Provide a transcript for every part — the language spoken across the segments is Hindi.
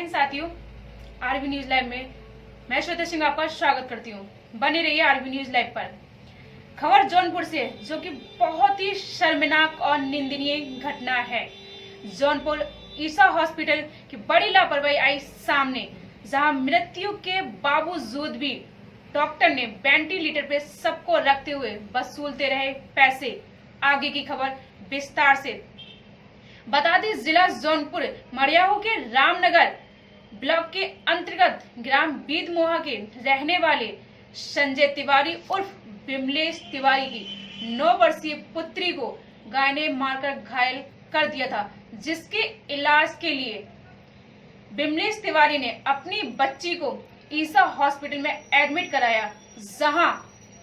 हिंद साथियों, आरबी न्यूज लाइव में मैं श्वेता सिंह आपका स्वागत करती हूँ। बने रहिए आरबी न्यूज लाइव पर। खबर जौनपुर से, जो कि बहुत ही शर्मनाक और निंदनीय घटना है। जौनपुर ईसा हॉस्पिटल की बड़ी लापरवाही आई सामने, जहां मृत्यु के बावजूद भी डॉक्टर ने वेंटिलेटर पे सबको रखते हुए वसूलते रहे पैसे। आगे की खबर विस्तार से। बता दें, जिला जौनपुर मड़ियाहू के रामनगर ब्लॉक के अंतर्गत ग्राम बीदमोहा के रहने वाले संजय तिवारी उर्फ बिमलेश तिवारी की 9 वर्षीय पुत्री को गाय ने मारकर घायल कर दिया था, जिसके इलाज के लिए बिमलेश तिवारी ने अपनी बच्ची को ईसा हॉस्पिटल में एडमिट कराया, जहां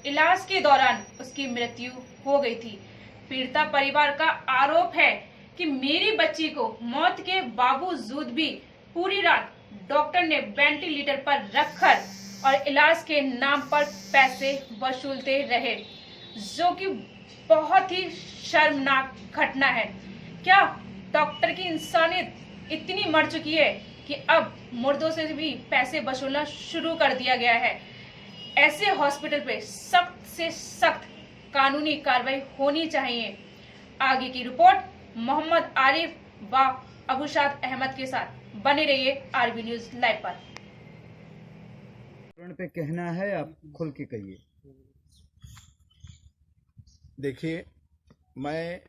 इलाज के दौरान उसकी मृत्यु हो गई थी। पीड़िता परिवार का आरोप है कि मेरी बच्ची को मौत के बावजूद भी पूरी रात डॉक्टर ने वेंटिलेटर पर रखकर और इलाज के नाम पर पैसे वसूलते रहे, जो कि बहुत ही शर्मनाक घटना है। क्या डॉक्टर की इंसानियत इतनी मर चुकी है कि अब मुर्दों से भी पैसे वसूलना शुरू कर दिया गया है। ऐसे हॉस्पिटल पे सख्त से सख्त कानूनी कार्रवाई होनी चाहिए। आगे की रिपोर्ट मोहम्मद आरिफ व अबुशाद अहमद के साथ। बने रहिए आरबी न्यूज लाइव पर। पे कहना है, आप खुल के कहिए। देखिए, मैं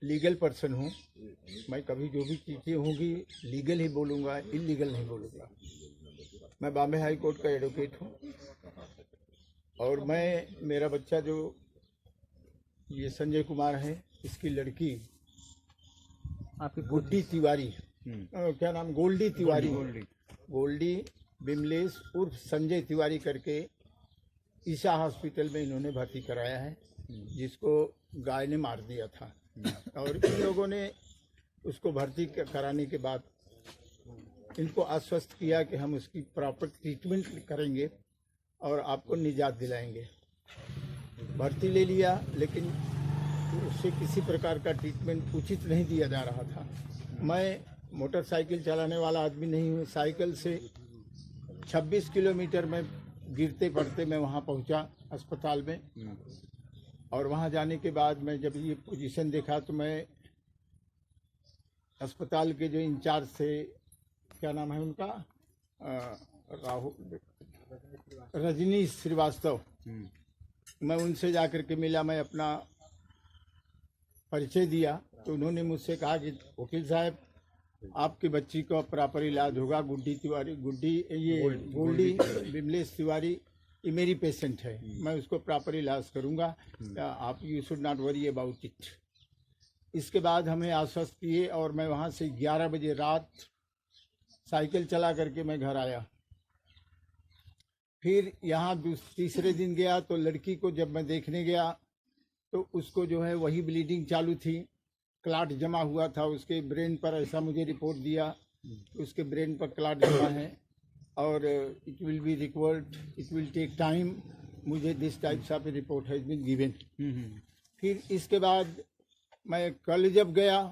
लीगल पर्सन हूँ। मैं कभी जो भी चीज़ें होंगी लीगल ही बोलूँगा, इलीगल नहीं बोलूँगा। मैं बॉम्बे हाई कोर्ट का एडवोकेट हूँ और मेरा बच्चा जो ये संजय कुमार है, इसकी लड़की आपकी गुड्डी तिवारी, क्या नाम, गोल्डी तिवारी, गोल्डी बिमलेश उर्फ संजय तिवारी करके ईसा हॉस्पिटल में इन्होंने भर्ती कराया है, जिसको गाय ने मार दिया था। और इन लोगों ने उसको भर्ती कराने के बाद इनको आश्वस्त किया कि हम उसकी प्रॉपर ट्रीटमेंट करेंगे और आपको निजात दिलाएंगे। भर्ती ले लिया, लेकिन उससे किसी प्रकार का ट्रीटमेंट उचित नहीं दिया जा रहा था। मैं मोटरसाइकिल चलाने वाला आदमी नहीं हूँ। साइकिल से 26 किलोमीटर में गिरते पड़ते मैं वहाँ पहुँचा अस्पताल में, और वहाँ जाने के बाद मैं जब ये पोजीशन देखा तो मैं अस्पताल के जो इंचार्ज थे, क्या नाम है उनका, राहुल रजनीश श्रीवास्तव, मैं उनसे जाकर के मिला। मैं अपना परिचय दिया तो उन्होंने मुझसे कहा कि वकील साहब, आपकी बच्ची का प्रॉपर इलाज होगा। गोल्डी बिमलेश तिवारी ये मेरी पेशेंट है, मैं उसको प्रॉपर इलाज करूंगा, आप you should not worry about it. इसके बाद हमें आश्वस्त किए और मैं वहाँ से 11 बजे रात साइकिल चला करके मैं घर आया। फिर यहाँ तीसरे दिन गया तो लड़की को जब मैं देखने गया तो उसको जो है वही ब्लीडिंग चालू थी, क्लॉट जमा हुआ था उसके ब्रेन पर, ऐसा मुझे रिपोर्ट दिया। उसके ब्रेन पर क्लॉट जमा है और it will be recovered, it will take time. मुझे this types of report has been given. फिर इसके बाद मैं कल जब गया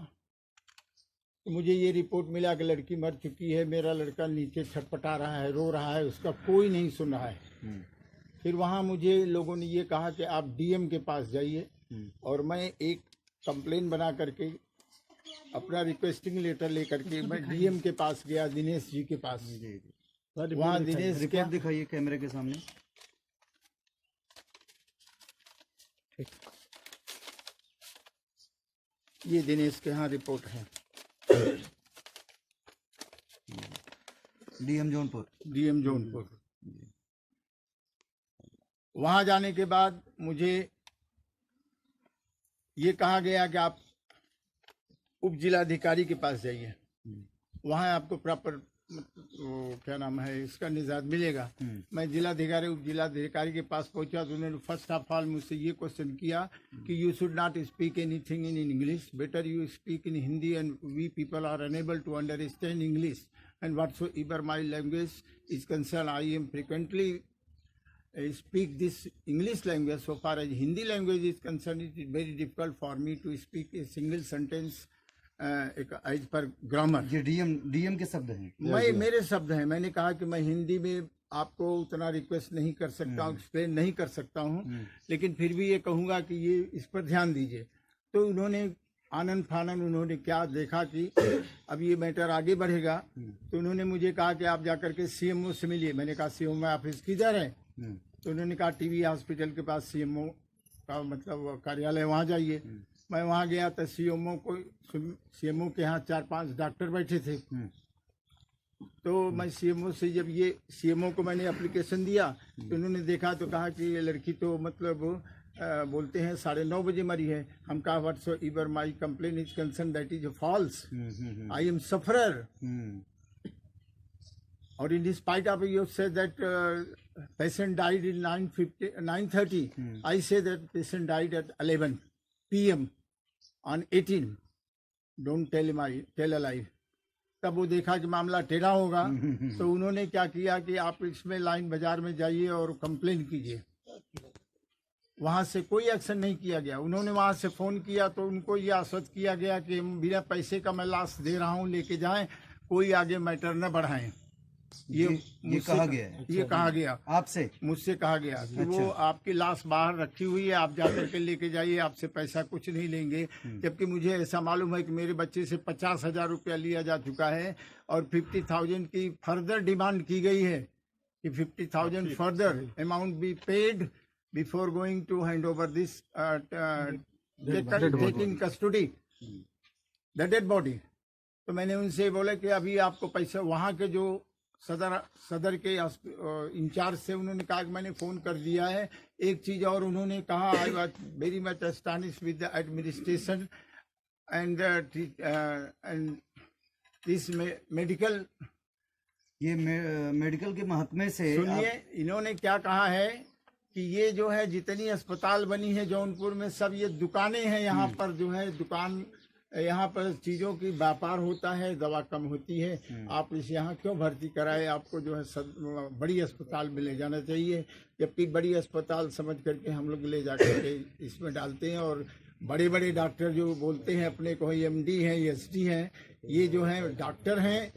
तो मुझे ये रिपोर्ट मिला कि लड़की मर चुकी है। मेरा लड़का नीचे छटपटा रहा है, रो रहा है, उसका कोई नहीं सुन रहा है। फिर वहाँ मुझे लोगों ने ये कहा कि आप डीएम के पास जाइए, और मैं एक कंप्लेन बना करके अपना रिक्वेस्टिंग लेटर लेकर के मैं डीएम के पास गया, दिनेश जी के पास। वहाँ दिनेश रिपोर्ट दिखाइए कैमरे के सामने। ये दिनेश के यहाँ रिपोर्ट है, डीएम जौनपुर। वहाँ जाने के बाद मुझे ये कहा गया कि आप उप जिलाधिकारी के पास जाइए, वहाँ आपको प्रॉपर क्या नाम है इसका निजात मिलेगा। मैं जिलाधिकारी उप जिलाधिकारी के पास पहुंचा तो उन्होंने फर्स्ट ऑफ ऑल मुझसे ये क्वेश्चन किया कि you should not speak anything in English, better you speak in Hindi, and we people are unable to understand English, and whatsoever my language is concern, I am frequently speak this English language. So far as Hindi language is concerned, it is very difficult for me to speak a single sentence एक एज पर ग्रामर। ये डीएम के शब्द हैं। मैं मेरे शब्द हैं। मैंने कहा कि मैं हिंदी में आपको उतना रिक्वेस्ट नहीं कर सकता हूँ, एक्सप्लेन नहीं कर सकता हूँ, लेकिन फिर भी ये कहूँगा कि ये इस पर ध्यान दीजिए। तो उन्होंने आनंद फानन उन्होंने क्या देखा कि अब ये मैटर आगे बढ़ेगा, तो उन्होंने मुझे कहा कि आप जाकर के सीएमओ से मिलिए। मैंने कहा सीएमओ ऑफिस किधर है? तो उन्होंने कहा टीवी हॉस्पिटल के पास सीएमओ का मतलब कार्यालय, वहाँ जाइए। मैं वहाँ गया तो सीएमओ के यहाँ 4-5 डॉक्टर बैठे थे। तो मैं सीएमओ से जब ये सीएमओ को मैंने एप्लीकेशन दिया तो उन्होंने देखा तो कहा कि ये लड़की तो मतलब बोलते हैं 9:30 बजे मरी है। हम कहा whats ever my complain is concern that is false, I am sufferer, और in spite of you say that patient died in 9:30, I say that patient died at 11 PM on 18, don't tell a lie. तब वो देखा कि मामला टेढ़ा होगा तो उन्होंने क्या किया कि आप इसमें लाइन बाजार में जाइए और कंप्लेन कीजिए। वहाँ से कोई एक्शन नहीं किया गया। उन्होंने वहाँ से फ़ोन किया तो उनको ये आश्वस्त किया गया कि बिना पैसे का मैं लाश दे रहा हूँ, लेके जाएं, कोई आगे मैटर न बढ़ाएं। ये कहा गया है। ये कहा गया आपसे? मुझसे कहा गया कि वो आपकी लाश बाहर रखी हुई है, आप जाकर के लेके जाइए, आपसे पैसा कुछ नहीं लेंगे। जबकि मुझे ऐसा मालूम है कि मेरे बच्चे से 50,000 रुपया लिया जा चुका है और 50,000 की फर्दर डिमांड की गई है कि 50,000 further amount be paid before going to hand over this take in custody the dead body. तो मैंने उनसे बोला कि अभी आपको पैसा, वहाँ के जो सदर के इंचार्ज से उन्होंने कहा कि मैंने फ़ोन कर दिया है। एक चीज़ और उन्होंने कहा, I was very much astonished with the administration and this medical. ये मेडिकल के महत्व से सुनिए, इन्होंने क्या कहा है कि ये जो है जितनी अस्पताल बनी है जौनपुर में, सब ये दुकानें हैं। यहाँ पर जो है दुकान, यहाँ पर चीज़ों की व्यापार होता है, दवा कम होती है। आप इस यहाँ क्यों भर्ती कराए? आपको जो है बड़ी अस्पताल में ले जाना चाहिए। जबकि बड़ी अस्पताल समझ करके हम लोग ले जाकर के इसमें डालते हैं। और बड़े बड़े डॉक्टर जो बोलते हैं अपने को MD हैं, SD हैं, ये जो हैं डॉक्टर हैं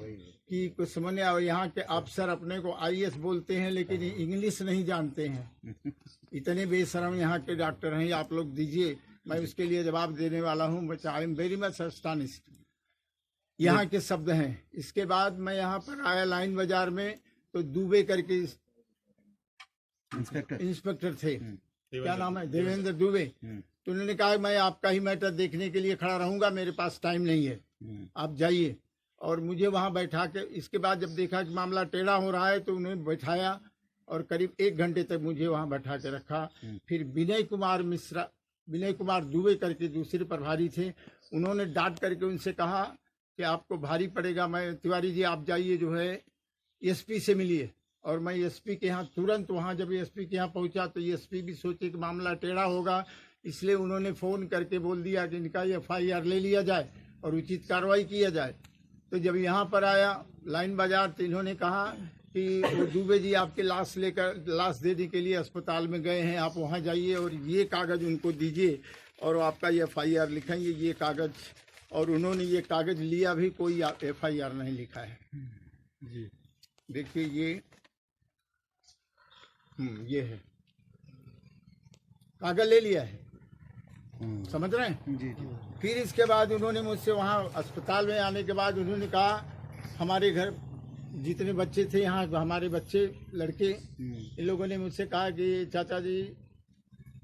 कि कुछ समझ नहीं। और यहाँ के अफसर अपने को IS बोलते हैं लेकिन इंग्लिश नहीं जानते हैं। इतने बेशरम यहाँ के डॉक्टर हैं। आप लोग दीजिए, मैं उसके लिए जवाब देने वाला हूँ। आई एम वेरी मच एस्टानिश्ड, यहाँ के शब्द हैं। इसके बाद मैं यहाँ पर आया लाइन बाजार में, तो दुबे करके इंस्पेक्टर थे, क्या नाम है, देवेंद्र दुबे। तो उन्होंने कहा मैं आपका ही मैटर देखने के लिए खड़ा रहूंगा, मेरे पास टाइम नहीं है, आप जाइए। और मुझे वहाँ बैठा के, इसके बाद जब देखा कि मामला टेढ़ा हो रहा है तो उन्हें बैठाया और करीब 1 घंटे तक मुझे वहाँ बैठा के रखा। फिर विनय कुमार दुबे करके दूसरे प्रभारी थे, उन्होंने डांट करके उनसे कहा कि आपको भारी पड़ेगा, मैं तिवारी जी आप जाइए जो है SP से मिलिए। और मैं SP के यहाँ तुरंत, वहाँ जब SP के यहाँ पहुँचा तो SP भी सोचे कि मामला टेढ़ा होगा, इसलिए उन्होंने फ़ोन करके बोल दिया कि इनका FIR ले लिया जाए और उचित कार्रवाई किया जाए। तो जब यहाँ पर आया लाइन बाजार तो इन्होंने कहा कि वो दुबे जी आपके लाश देने के लिए अस्पताल में गए हैं, आप वहाँ जाइए और ये कागज़ उनको दीजिए और आपका FIR लिखेंगे, ये कागज़। और उन्होंने ये कागज़ लिया भी, कोई FIR नहीं लिखा है जी। देखिए ये है, कागज़ ले लिया है, समझ रहे हैं जी। फिर इसके बाद उन्होंने मुझसे वहाँ अस्पताल में आने के बाद उन्होंने कहा, हमारे घर जितने बच्चे थे यहाँ, हमारे बच्चे लड़के, इन लोगों ने मुझसे कहा कि चाचा जी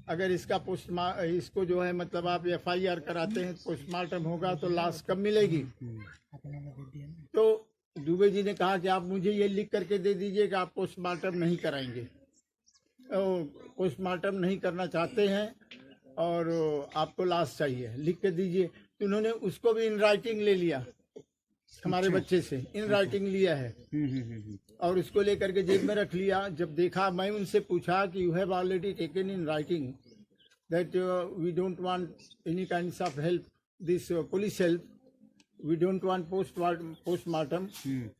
अगर इसका इसको जो है मतलब आप FIR कराते हैं, पोस्टमार्टम होगा तो लाश कब मिलेगी? तो दुबे जी ने कहा कि आप मुझे ये लिख करके दे दीजिए कि आप पोस्टमार्टम नहीं कराएंगे, पोस्टमार्टम नहीं करना चाहते हैं और आपको लाश चाहिए, लिख के दीजिए। तो उन्होंने उसको भी इन राइटिंग ले लिया, हमारे बच्चे से इन राइटिंग लिया है और उसको लेकर के जेब में रख लिया। जब देखा, मैं उनसे पूछा कि you have already taken in writing that we don't want any kinds of help, this police help, we don't want postmortem,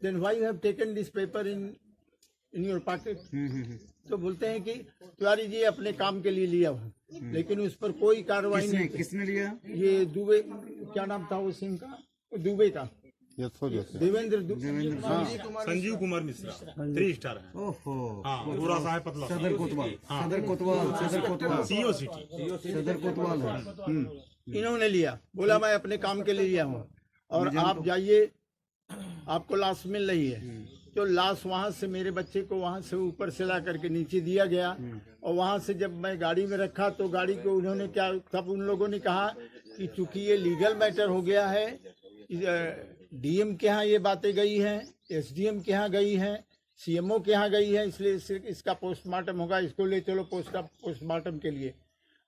then why you have taken this paper in your pocket? तो बोलते हैं कि तिवारी जी अपने काम के लिए लिया हूँ, लेकिन उस पर कोई कार्रवाई नहीं। किसने लिया? ये दुबे, क्या नाम था वो सिंह का, दुबे का देवेंद्र हाँ संजीव कुमार मिश्रा 3 स्टार है। ओहो हाँ, पूरा सा है पतला सदर कोतवाल सदर कोतवाल सीओ सिटी। सदर कोतवाल है। इन्होंने लिया, बोला मैं अपने काम के लिए लिया हूँ और आप जाइए, आपको लाश मिल रही है। तो लाश वहाँ से मेरे बच्चे को वहाँ से ऊपर से ला करके नीचे दिया गया और वहाँ से जब मैं गाड़ी में रखा तो गाड़ी को उन्होंने क्या, तब उन लोगों ने कहा कि चूंकि ये लीगल मैटर हो गया है, डीएम के यहाँ ये बातें गई हैं, एसडीएम के यहाँ गई हैं, सीएमओ के यहाँ गई है, इसलिए इसका पोस्टमार्टम होगा, इसको ले चलो पोस्टमार्टम के लिए।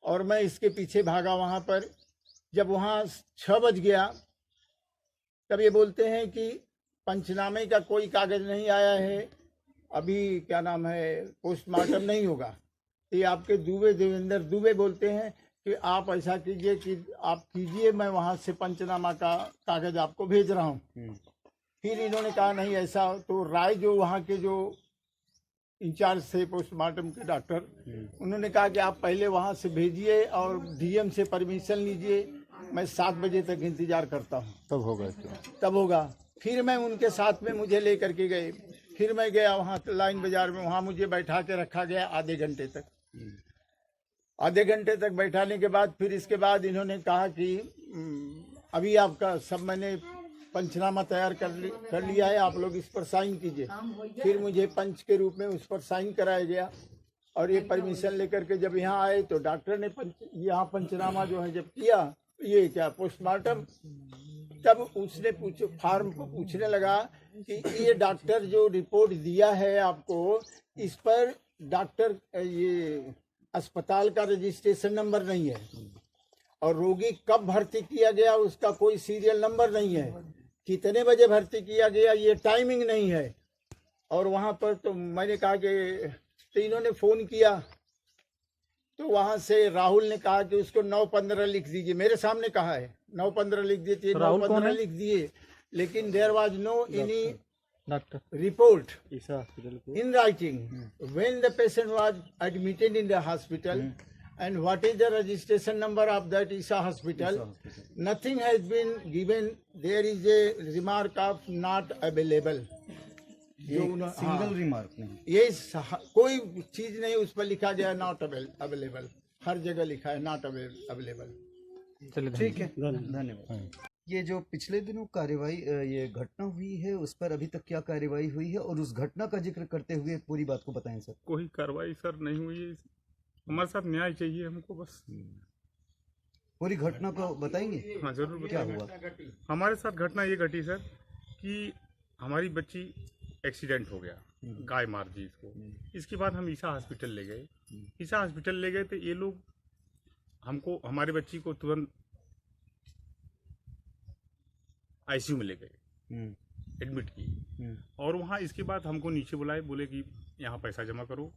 और मैं इसके पीछे भागा वहाँ पर। जब वहाँ 6 बज गया तब ये बोलते हैं कि पंचनामे का कोई कागज नहीं आया है, अभी क्या नाम है, पोस्टमार्टम नहीं होगा। ये आपके देवेंद्र दुबे बोलते हैं कि आप ऐसा कीजिए कि आप कीजिए, मैं वहाँ से पंचनामा का कागज आपको भेज रहा हूँ। फिर इन्होंने कहा नहीं ऐसा, तो राय जो वहाँ के जो इंचार्ज थे पोस्टमार्टम के डॉक्टर, उन्होंने कहा कि आप पहले वहाँ से भेजिए और डीएम से परमिशन लीजिए, मैं 7 बजे तक इंतजार करता हूँ, तब होगा। फिर मैं उनके साथ में, मुझे लेकर के गए, फिर मैं गया वहाँ लाइन बाजार में, वहाँ मुझे बैठा के रखा गया आधे घंटे तक। आधे घंटे तक बैठाने के बाद फिर इसके बाद इन्होंने कहा कि अभी आपका सब मैंने पंचनामा तैयार कर लिया है, आप लोग इस पर साइन कीजिए। फिर मुझे पंच के रूप में उस पर साइन कराया गया और ये परमिशन लेकर के जब यहाँ आए तो डॉक्टर ने यहाँ पंचनामा जो है जब किया, ये क्या पोस्टमार्टम, तब उसने फार्म को पूछने लगा कि ये डॉक्टर जो रिपोर्ट दिया है आपको, इस पर डॉक्टर ये अस्पताल का रजिस्ट्रेशन नंबर नहीं है और रोगी कब भर्ती किया गया उसका कोई सीरियल नंबर नहीं है, कितने बजे भर्ती किया गया ये टाइमिंग नहीं है। और वहाँ पर तो मैंने कहा कि, तो इन्होंने फ़ोन किया तो वहाँ से राहुल ने कहा कि उसको 9:15 लिख दीजिए, मेरे सामने कहा है 9:15 लिख दीजिए, 9:15 लिख दिए, लेकिन there was no any report in writing when the patient was admitted in the hospital and what is the registration number of that ISA hospital. Nothing has been given. There is a remark of not available. Single remark नहीं, ये कोई चीज नहीं उस पर लिखा गया नॉट अवेलेबल, हर जगह लिखा है नॉट अवेलेबल। ठीक है, धन्यवाद। ये जो पिछले दिनों कार्यवाही ये घटना हुई है, उस पर अभी तक क्या कार्यवाही हुई है और उस घटना का जिक्र करते हुए पूरी बात को बताएं सर। कोई कार्रवाई सर नहीं हुई है, हमारे साथ न्याय चाहिए हमको बस। पूरी घटना को बताएंगे। हाँ जरूर क्या बताएंगे। हुआ? हमारे साथ घटना ये घटी सर कि हमारी बच्ची एक्सीडेंट हो गया, गाय मार दी इसको। इसके बाद हम ईसा हॉस्पिटल ले गए। ईसा हॉस्पिटल ले गए तो ये लोग हमको, हमारे बच्ची को तुरंत आईसीयू में ले गए, एडमिट की। और वहाँ इसके बाद हमको नीचे बुलाए, बोले कि यहाँ पैसा जमा करो,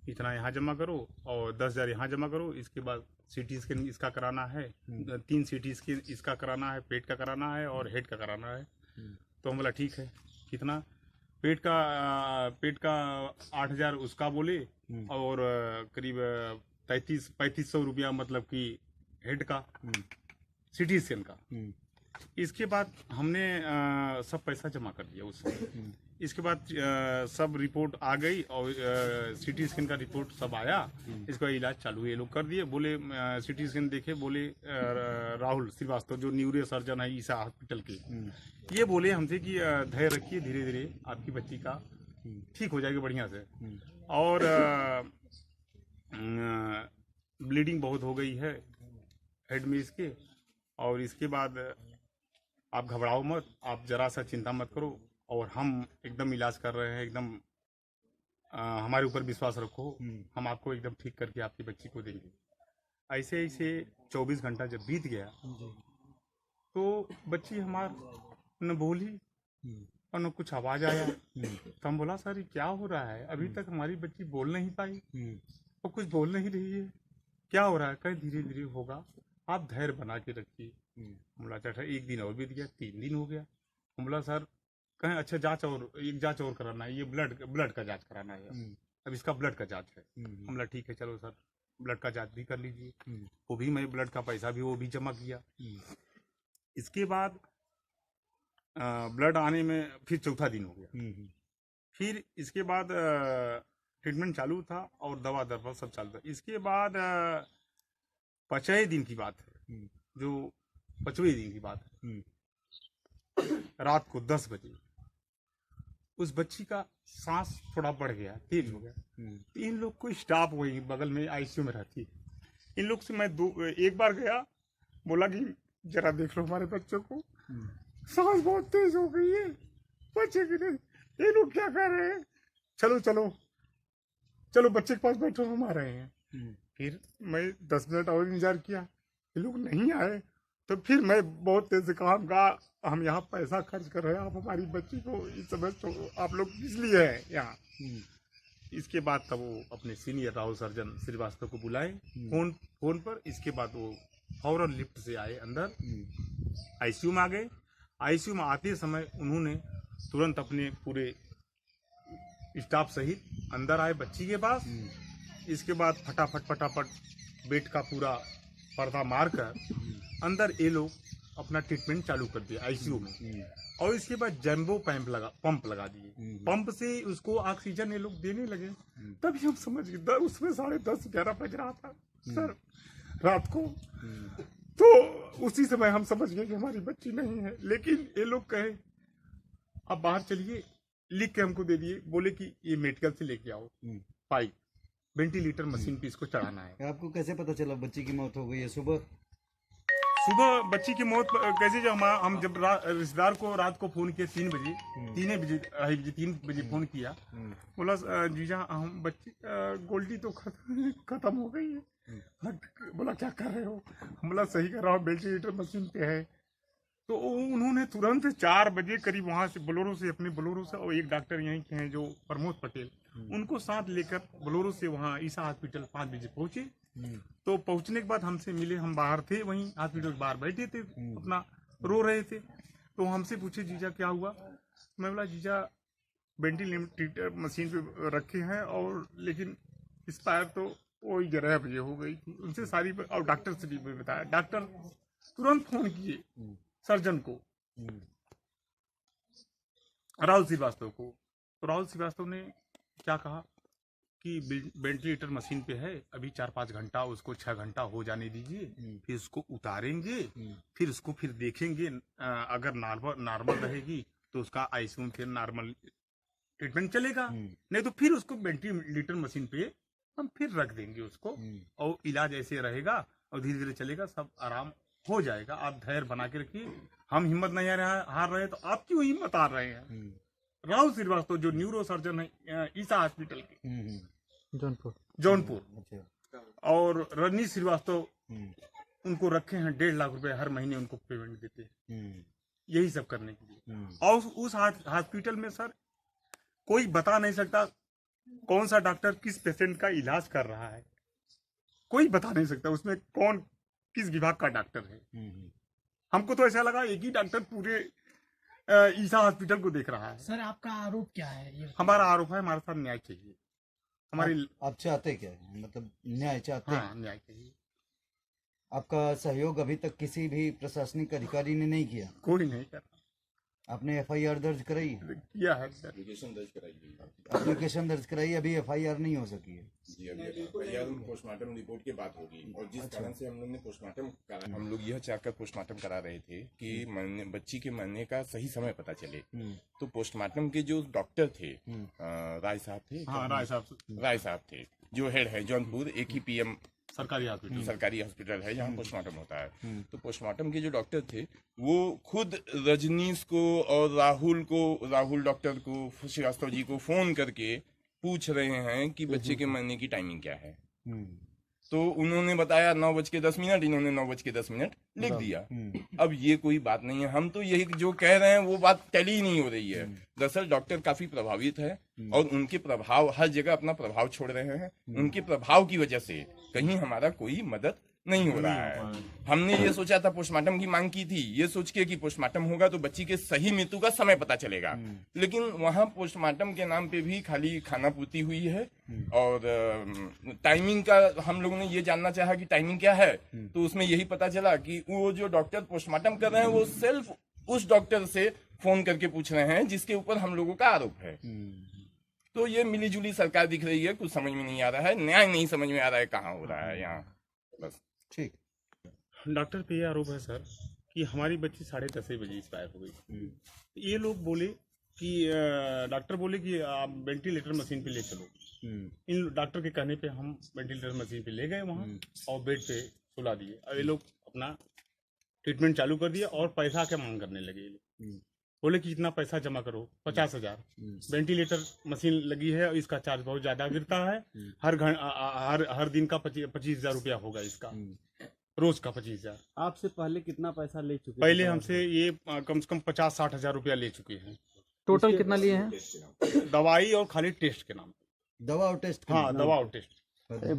इतना यहाँ जमा करो और 10,000 यहाँ जमा करो। इसके बाद सीटी स्कैन इसका कराना है, 3 सीटी स्कैन इसका कराना है, पेट का कराना है और हेड का कराना है। तो हम बोला ठीक है, कितना? पेट का 8,000 उसका बोले और करीब 3500 रुपया मतलब कि हेड का, सीटी स्कैन का। इसके बाद हमने सब पैसा जमा कर दिया उससे। इसके बाद सब रिपोर्ट आ गई और सीटी स्कैन का रिपोर्ट सब आया, इसका इलाज चालू ये लोग कर दिए। बोले सीटी स्कैन देखे, बोले राहुल श्रीवास्तव जो न्यूरो सर्जन है ईसा हॉस्पिटल के, ये बोले हमसे कि धैर्य रखिए, धीरे धीरे आपकी बच्ची का ठीक हो जाएगी बढ़िया से। और ब्लीडिंग बहुत हो गई है हेड में इसके, और इसके बाद आप घबराओ मत, आप जरा सा चिंता मत करो और हम एकदम इलाज कर रहे हैं, एकदम हमारे ऊपर विश्वास रखो, हम आपको एकदम ठीक करके आपकी बच्ची को देंगे। ऐसे ऐसे 24 घंटा जब बीत गया तो बच्ची हमार न बोली और न कुछ आवाज आया। तो हम बोला सर क्या हो रहा है, अभी तक हमारी बच्ची बोल नहीं पाई और कुछ बोल नहीं रही है, क्या हो रहा है? कहीं धीरे धीरे होगा, आप धैर्य बना के रखिए। बोला अच्छा 1 दिन और बीत गया, 3 दिन हो गया। हम बोला सर कहीं अच्छा एक जांच और कराना है, ये ब्लड का जांच कराना है, अब इसका ब्लड का जांच है। हम बोला ठीक है चलो सर ब्लड का जांच भी कर लीजिए। वो भी मैं ब्लड का पैसा भी वो भी जमा किया। इसके बाद ब्लड आने में फिर चौथा दिन हो गया। फिर इसके बाद ट्रीटमेंट चालू था और दवा दरफल सब चालू था। इसके बाद 5वें दिन की बात है, जो 5वें दिन की बात है, रात को 10 बजे उस बच्ची का सांस थोड़ा बढ़ गया, तेज हो गया। तो इन लोग को स्टाफ वही बगल में आईसीयू में रहती है, इन लोग से मैं एक बार गया, बोला कि जरा देख लो हमारे बच्चों को, सांस बहुत तेज हो गई है, बच्चे की नहीं, ये लोग क्या कर रहे हैं, चलो चलो चलो बच्चे के पास बैठो, हम आ रहे हैं। फिर मैं 10 मिनट और इंतजार किया, ये लोग नहीं आए, तो फिर मैं बहुत तेज से कहा हम यहाँ पैसा खर्च कर रहे हैं, आप हमारी बच्ची को इस समय तो आप लोग किस लिए है यहाँ। इसके बाद तब वो अपने सीनियर राहुल सर्जन श्रीवास्तव को बुलाए फोन पर। इसके बाद वो फौरन लिफ्ट से आए, अंदर आईसीयू में आ गए। आईसीयू में आते समय उन्होंने तुरंत अपने पूरे स्टाफ सहित अंदर आए बच्ची के पास। इसके बाद फटाफट बेड का पूरा पर्दा मारकर अंदर ये लोग अपना ट्रीटमेंट चालू कर दिया आईसीयू में। और इसके बाद जैम्बो पंप लगा दिए, पंप से उसको ऑक्सीजन ये लोग देने लगे। तभी हम समझ गए, उसमें 10:30-11 बज रहा था सर रात को। तो उसी समय हम समझ गए कि हमारी बच्ची नहीं है। लेकिन ये लोग कहे अब बाहर चलिए, लिख के हमको दे दिए, बोले कि ये मेडिकल से लेके आओ पाइप, वेंटिलेटर मशीन पे इसको चढ़ाना है। आपको कैसे पता चला बच्ची की मौत हो गई है? सुबह बच्ची की मौत कैसे, जब हम जब रिश्तेदार को रात को फोन किया 3 बजे फोन किया, बोला जीजा हम बच्ची गोल्डी तो खत्म हो गई है। बोला क्या कर रहे हो? हम बोला सही कर रहा हूँ, वेंटिलेटर मशीन पे है। तो उन्होंने तुरंत 4 बजे करीब वहाँ से अपने बोलोरो से, और एक डॉक्टर यहीं के हैं जो प्रमोद पटेल, उनको साथ लेकर बोलोरो से वहाँ ईसा हॉस्पिटल 5 बजे पहुंचे। तो पहुंचने के बाद हमसे मिले, हम बाहर थे, वहीं हॉस्पिटल के बाहर बैठे थे, अपना रो रहे थे। तो हमसे पूछे जीजा क्या हुआ? मैं बोला जीजा वेंटिलेटर मशीन पे रखे हैं, और लेकिन एक्सपायर तो वही 11 बजे हो गई थी। उनसे सारी, और डॉक्टर से भी बताया, डॉक्टर तुरंत फोन किए सर्जन को, राहुल श्रीवास्तव को। तो राहुल श्रीवास्तव ने क्या कहा कि वेंटिलेटर मशीन पे है, अभी 4-5 घंटा, उसको 6 घंटा हो जाने दीजिए, फिर उसको उतारेंगे, फिर उसको फिर देखेंगे, अगर नॉर्मल रहेगी तो उसका आईसीयू में फिर नॉर्मल ट्रीटमेंट चलेगा, नहीं तो फिर उसको वेंटिलेटर मशीन पे हम फिर रख देंगे उसको, और इलाज ऐसे रहेगा और धीरे धीरे चलेगा, सब आराम हो जाएगा। आप धैर्य बना के रखिए, हम हिम्मत नहीं हार रहे, तो आप क्यों हिम्मत हार रहे हैं? राहुल श्रीवास्तव जो न्यूरो सर्जन है ईसा हॉस्पिटल के जौनपुर, और रजनीश श्रीवास्तव, उनको रखे हैं 1.5 लाख रुपए हर महीने उनको पेमेंट देते हैं, यही सब करने के लिए। और उस हॉस्पिटल में सर कोई बता नहीं सकता कौन सा डॉक्टर किस पेशेंट का इलाज कर रहा है, कोई बता नहीं सकता उसमें कौन किस विभाग का डॉक्टर है। हमको तो ऐसा लगा एक ही डॉक्टर पूरे ईसा हॉस्पिटल को देख रहा है। सर आपका आरोप क्या है? ये हमारा आरोप है, हमारे साथ न्याय चाहिए। आप चाहते क्या है, मतलब न्याय चाहते हैं? हाँ, न्याय चाहिए। आपका सहयोग अभी तक किसी भी प्रशासनिक अधिकारी ने नहीं किया? कोई नहीं कर रहा। आपने एफआईआर दर्ज कराई है? किया है सर, एप्लीकेशन दर्ज कराई, अभी एफआईआर नहीं हो सकी है जी। अभी एफआईआर पोस्टमार्टम रिपोर्ट के बाद होगी, और जिस कारण से हम लोग ने पोस्टमार्टम करा, हम लोग यह चाहकर पोस्टमार्टम करा रहे थे कि बच्ची के मरने का सही समय पता चले। तो पोस्टमार्टम के जो डॉक्टर थे, राय साहब थे, हाँ राय साहब थे, जो हेड है जौनपुर एक ही पीएम सरकारी हॉस्पिटल है जहाँ पोस्टमार्टम होता है। तो पोस्टमार्टम के जो डॉक्टर थे वो खुद रजनीश को और राहुल डॉक्टर को, श्रीवास्तव जी को फोन करके पूछ रहे हैं कि बच्चे के मरने की टाइमिंग क्या है। तो उन्होंने बताया 9:10, इन्होंने 9:10 लिख दिया। अब ये कोई बात नहीं है, हम तो यही जो कह रहे हैं वो बात टैली ही नहीं हो रही है। दरअसल डॉक्टर काफी प्रभावित है, और उनके प्रभाव हर जगह अपना प्रभाव छोड़ रहे हैं। उनके प्रभाव की वजह से कहीं हमारा कोई मदद नहीं हो रहा है। हमने ये सोचा था, पोस्टमार्टम की मांग की थी, ये सोच के कि पोस्टमार्टम होगा तो बच्ची के सही मृत्यु का समय पता चलेगा। लेकिन वहाँ पोस्टमार्टम के नाम पे भी खाली खाना पूर्ति हुई है, और टाइमिंग का हम लोगों ने ये जानना चाहा कि टाइमिंग क्या है, तो उसमें यही पता चला कि वो जो डॉक्टर पोस्टमार्टम कर रहे हैं वो सिर्फ उस डॉक्टर से फोन करके पूछ रहे हैं, जिसके ऊपर हम लोगों का आरोप है। तो ये मिलीजुली सरकार दिख रही है, कुछ समझ में नहीं आ रहा है, न्याय नहीं समझ में आ रहा है कहाँ हो रहा है यहाँ। बस ठीक। डॉक्टर पे ये आरोप है सर कि हमारी बच्ची 10:30 बजे एक्सपायर हो गई। ये लोग बोले कि डॉक्टर बोले कि आप वेंटिलेटर मशीन पे ले चलो। इन डॉक्टर के कहने पे हम वेंटिलेटर मशीन पे ले गए वहाँ और बेड पे सुला दिए। और ये लोग अपना ट्रीटमेंट चालू कर दिया और पैसा क्या मांग करने लगे। ये लोग बोले कि इतना पैसा जमा करो, 50,000। वेंटिलेटर मशीन लगी है और इसका चार्ज बहुत ज्यादा गिरता है। हर दिन का 25,000 रुपया होगा इसका, रोज का 25,000। आपसे पहले कितना पैसा ले चुके? पहले हमसे ये कम से कम 50-60 हजार रुपया ले चुके हैं। टोटल कितना लिए हैं? दवाई और खाली टेस्ट के नाम पे। दवा और टेस्ट? हाँ, दवा और टेस्ट।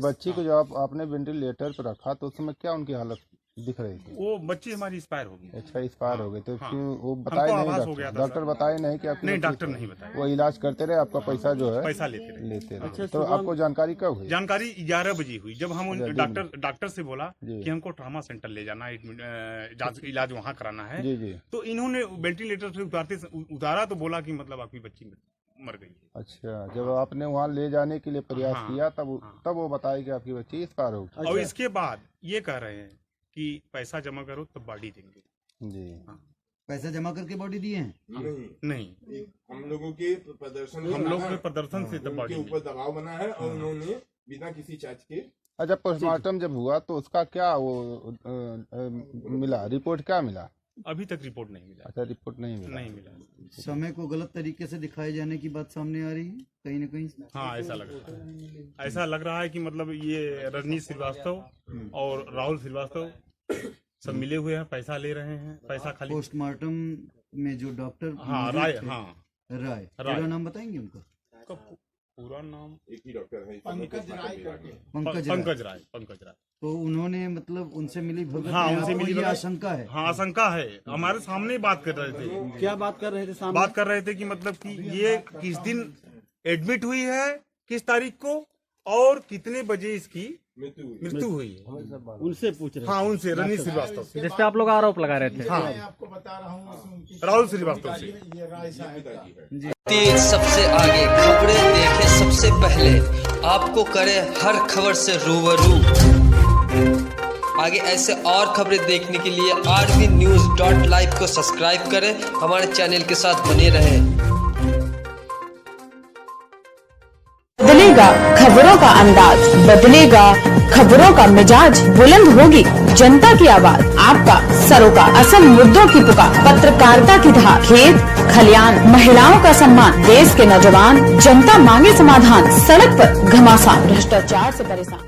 बच्ची को जब आपने वेंटिलेटर पर रखा तो उस समय क्या उनकी हालत दिख रही थी? वो बच्ची हमारी एक्सपायर हो गई। अच्छा, एक्सपायर हो गई तो हाँ। क्यों वो बताए आभास नहीं? हो गया था डॉक्टर सर। बताए नहीं कि आपकी नहीं, बच्ची डॉक्टर को? नहीं बताया। वो इलाज करते रहे, आपका पैसा जो है पैसा लेते रहे। रहे। अच्छा, तो आपको जानकारी कब हुई? जानकारी 11 बजे हुई, जब हम डॉक्टर से बोला जी। कि हमको ट्रामा सेंटर ले जाना है, इलाज वहाँ कराना है। जी जी। तो इन्होंने वेंटिलेटर से उतारा तो बोला कि मतलब आपकी बच्ची मर गई। अच्छा, जब आपने वहाँ ले जाने के लिए प्रयास हाँ, किया तब हाँ। तब वो बताया कि आपकी बच्ची एक्सपायर हो गई। और इसके बाद ये कह रहे हैं कि पैसा जमा करो तब बॉडी देंगे। जी। पैसा जमा करके बॉडी दिए हैं? नहीं, हम लोगों के प्रदर्शन, हम लोग के प्रदर्शन से तब बॉडी ऊपर दबाव बना है और उन्होंने बिना किसी चार्ज के। अच्छा, पोस्टमार्टम जब हुआ तो उसका क्या वो मिला, रिपोर्ट क्या मिला? अभी तक रिपोर्ट नहीं मिला। अच्छा, रिपोर्ट नहीं मिला। समय को गलत तरीके से दिखाए जाने की बात सामने आ रही है कहीं ना कहीं। हाँ, ऐसा लग रहा है। ऐसा लग रहा है कि मतलब ये रजनीश श्रीवास्तव और राहुल श्रीवास्तव सब मिले हुए हैं, पैसा ले रहे हैं, पैसा खाली। पोस्टमार्टम में जो डॉक्टर हाँ, राय। हाँ, राय। पूरा नाम बताएंगे उनका? पूरा नाम एक ही डॉक्टर है, पंकज राय। तो उन्होंने मतलब उनसे मिली भगत? हाँ, उनसे मिली भगत। आशंका है? हाँ, आशंका है। हमारे सामने ही बात कर रहे थे। क्या बात कर रहे थे सामने? बात कर रहे थे कि मतलब कि ये किस दिन एडमिट हुई है, किस तारीख को, और कितने बजे इसकी मृत्यु हुई है। उनसे पूछ रहे? हाँ, उनसे, रजनीश श्रीवास्तव से, जिस पे आप लोग आरोप लगा रहे थे। हाँ, आपको बता रहा हूँ राहुल श्रीवास्तव से। तेज सबसे आगे, खबरें देखे सबसे पहले, आपको करे हर खबर से रूबरू। आगे ऐसे और खबरें देखने के लिए rvnews.live को सब्सक्राइब करें, हमारे चैनल के साथ बने रहें। बदलेगा खबरों का अंदाज, बदलेगा खबरों का मिजाज, बुलंद होगी जनता की आवाज, आपका सरोकार, असल मुद्दों की पुकार, पत्रकारिता की धार, खेत खलियान, महिलाओं का सम्मान, देश के नौजवान, जनता मांगे समाधान, सड़क पर घमासान, भ्रष्टाचार से परेशान।